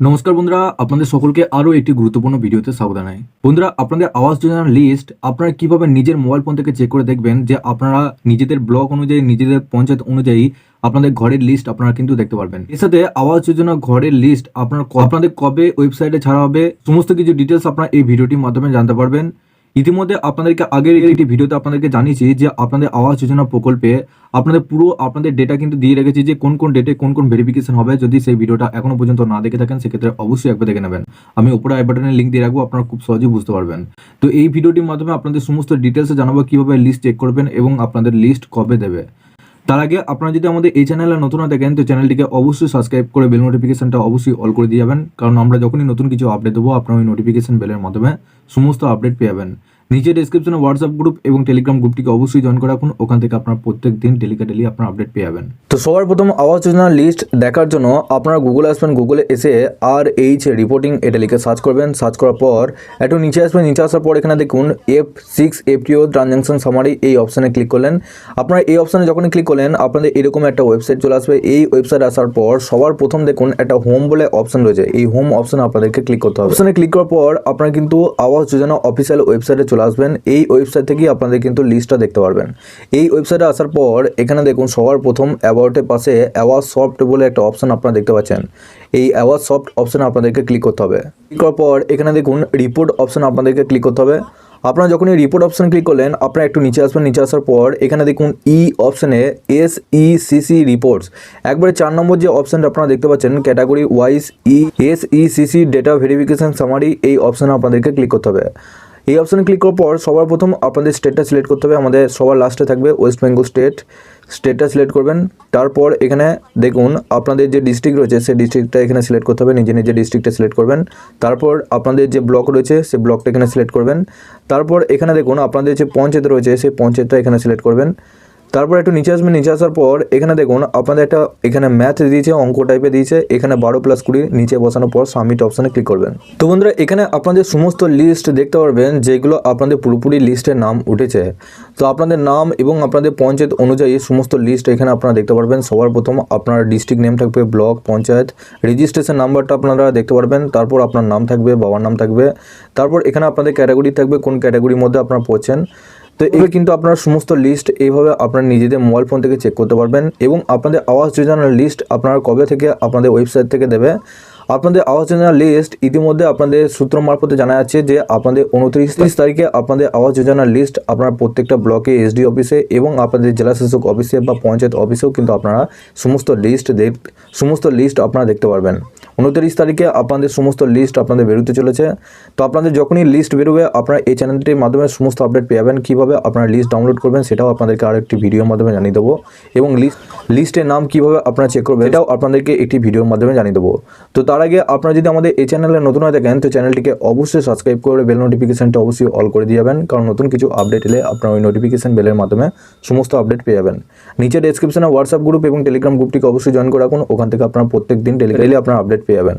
নমস্কার বন্ধুরা, আপনাদের সকলকে আরও একটি গুরুত্বপূর্ণ ভিডিওতে স্বাগত জানাই। বন্ধুরা, আপনাদের আবাস যোজনার লিস্ট আপনারা কিভাবে নিজের মোবাইল ফোন থেকে চেক করে দেখবেন যে আপনারা নিজেদের ব্লক অনুযায়ী, নিজেদের পঞ্চায়েত অনুযায়ী আপনাদের ঘরের লিস্ট আপনারা কিন্তু দেখতে পারবেন। এর সাথে আবাস যোজনা ঘরের লিস্ট আপনাদের কবে ওয়েবসাইটে ছাড়া হবে সমস্ত কিছু ডিটেলস আপনারা এই ভিডিওটির মাধ্যমে জানতে পারবেন। ইতিমধ্যে আপনাদেরকে আগের একটি ভিডিওতে আপনাদেরকে জানিয়েছি যে আপনাদের আবাস যোজনা প্রকল্পে আপনাদের ডেটা কিন্তু দিয়ে রেখেছি যে কোন কোন ডেটে কোন কোন ভেরিফিকেশন হবে। যদি সেই ভিডিওটা এখনো পর্যন্ত না দেখে থাকেন সেক্ষেত্রে অবশ্যই একবার দেখে নেবেন। আমি উপরে আই বাটনে লিঙ্ক দিয়ে রাখবো, আপনারা খুব সহজেই বুঝতে পারবেন। তো এই ভিডিওটির মাধ্যমে আপনাদের সমস্ত ডিটেলসে জানাবো কিভাবে লিস্ট চেক করবেন এবং আপনাদের লিস্ট কবে দেবে। তার আগে আপনারা যদি আমাদের এই চ্যানেলে নতুন হয়ে থাকেন তো চ্যানেলটিকে অবশ্যই সাবস্ক্রাইব করে বেল নোটিফিকেশনটা অবশ্যই অল করে দিয়ে যাবেন, কারণ আমরা যখনই নতুন কিছু আপডেট দেবো আপনারা ওই নোটিফিকেশন বেলের মাধ্যমে সমস্ত আপডেট পেয়ে যাবেন। নিচে ডেসক্রিপশনে হোয়াটসঅ্যাপ গ্রুপ এবং টেলিগ্রাম গ্রুপটিকে অবশ্যই জয়েন করে রাখুন, ওখান থেকে আপনারা প্রত্যেক দিন ডেলি আপনার আপডেট পেয়ে যাবেন। তো সবার প্রথম আবাস যোজনার লিস্ট দেখার জন্য আপনারা গুগলে আসবেন, গুগলে এসে RH রিপোর্টিং এটা লিখে সার্চ করবেন। সার্চ করার পর একটু নিচে আসবেন, নিচে আসার পর এখানে দেখুন F6 FTO ট্রানজ্যাকশন সামারি এই অপশানে ক্লিক করলেন। আপনারা এই অপশানে যখনই ক্লিক করলেন আপনাদের এরকম একটা ওয়েবসাইট চলে আসবে। এই ওয়েবসাইট আসার পর সবার প্রথম দেখুন একটা হোম বলে অপশান রয়েছে, এই হোম অপশানে আপনাদেরকে ক্লিক করতে হবে। অপশানে ক্লিক করার পর আপনারা কিন্তু আবাস যোজনা অফিসিয়াল ওয়েবসাইটে চলে আসবেন। এই ওয়েবসাইট থেকেই আপনাদের কিন্তু লিস্টটা দেখতে পারবেন। এই ওয়েবসাইটে আসার পর এখানে দেখুন সবার প্রথম অ্যাবাউটের পাশে আওয়াজ সফট বলে একটা অপশন আপনারা দেখতে পাচ্ছেন। এই আওয়াজ সফট অপশনে আপনাদেরকে ক্লিক করতে হবে। ক্লিক করার পর এখানে দেখুন রিপোর্ট অপশন আপনাদেরকে ক্লিক করতে হবে। আপনারা যখন এই রিপোর্ট অপশন ক্লিক করলেন আপনারা একটু নিচে আসবেন, নিচে আসার পর এখানে দেখুন অপশনে SECC রিপোর্টস একবারে 4 নম্বর যে অপশনটা আপনারা দেখতে পাচ্ছেন category wise SECC data verification summary, এই অপশনে আপনাদেরকে ক্লিক করতে হবে। এই অপশানে ক্লিক করার পর সবার প্রথম আপনাদের স্টেটটা সিলেক্ট করতে হবে। আমাদের সবার লাস্টে থাকবে ওয়েস্ট বেঙ্গল স্টেটটা সিলেক্ট করবেন। তারপর এখানে দেখুন আপনাদের যে ডিস্ট্রিক্ট রয়েছে সেই ডিস্ট্রিক্টটা এখানে সিলেক্ট করতে হবে, নিজে ডিস্ট্রিক্টটা সিলেক্ট করবেন। তারপর আপনাদের যে ব্লক রয়েছে সেই ব্লকটা এখানে সিলেক্ট করবেন। তারপর এখানে দেখুন আপনাদের যে পঞ্চায়েত রয়েছে সেই পঞ্চায়েতটা এখানে সিলেক্ট করবেন। তারপর একটু নিচে আসবেন, নিচে আসার পর এখানে দেখুন আপনাদের একটা এখানে ম্যাথ দিয়েছে, অঙ্ক টাইপে দিয়েছে, এখানে 12+20 নিচে বসানোর পর সাবমিট অপশানে ক্লিক করবেন। তো বন্ধুরা এখানে আপনাদের সমস্ত লিস্ট দেখতে পারবেন যেগুলো আপনাদের পুরোপুরি লিস্টের নাম উঠেছে। তো আপনাদের নাম এবং আপনাদের পঞ্চায়েত অনুযায়ী সমস্ত লিস্ট এখানে আপনারা দেখতে পারবেন। সবার প্রথম আপনার ডিস্ট্রিক্ট নেম থাকবে, ব্লক, পঞ্চায়েত, রেজিস্ট্রেশন নাম্বারটা আপনারা দেখতে পারবেন। তারপর আপনার নাম থাকবে, বাবার নাম থাকবে। তারপর এখানে আপনাদের ক্যাটাগরি থাকবে, কোন ক্যাটাগরির মধ্যে আপনারা পড়ছেন। তো এইভাবে কিন্তু আপনার সমস্ত লিস্ট এইভাবে আপনার নিজেদের মোবাইল ফোন থেকে চেক করতে পারবেন। এবং আপনাদের আবাস যোজনার লিস্ট আপনারা কবে থেকে আপনাদের ওয়েবসাইট থেকে দেবে। আপনাদের আবাস যোজনার লিস্ট ইতিমধ্যে আপনাদের সূত্র মারফতে জানা যাচ্ছে যে আপনাদের 29 তারিখে আপনাদের আবাস যোজনার লিস্ট আপনার প্রত্যেকটা ব্লকে SD অফিসে এবং আপনাদের জেলা শাসক অফিসে বা পঞ্চায়েত অফিসেও কিন্তু আপনারা সমস্ত লিস্ট আপনারা দেখতে পারবেন। 29 তারিখে আপনাদের সমস্ত লিস্ট আপনাদের বেরোতে চলেছে। তো আপনাদের যখনই লিস্ট বেরোবে আপনারা এই চ্যানেলটির মাধ্যমে সমস্ত আপডেট পেয়ে যাবেন। কীভাবে আপনারা লিস্ট ডাউনলোড করবেন সেটাও আপনাদেরকে আরেকটি ভিডিওর মাধ্যমে জানিয়ে দেবো, এবং লিস্টের নাম কীভাবে আপনারা চেক করবেন এটাও আপনাদেরকে একটি ভিডিওর মাধ্যমে জানিয়ে দেবো। তো তার আগে আপনারা যদি আমাদের এই চ্যানেলে নতুন হয়ে থাকেন তো চ্যানেলটিকে অবশ্যই সাবস্ক্রাইব করে বেল নোটিফিকেশনটা অবশ্যই অল করে দিয়ে যাবেন, কারণ নতুন কিছু আপডেট এলে আপনারা ওই নোটিফিকেশন বেলের মাধ্যমে সমস্ত আপডেট পেয়ে যাবেন। নিচে ডেসক্রিপশনে হোয়াটসঅ্যাপ গ্রুপ এবং টেলিগ্রাম গ্রুপটিকে অবশ্যই জয়েন করে রাখুন, ওখান থেকে আপনারা প্রত্যেক দিন ডেলি আপনারা আপডেট পেয়ে যাবেন।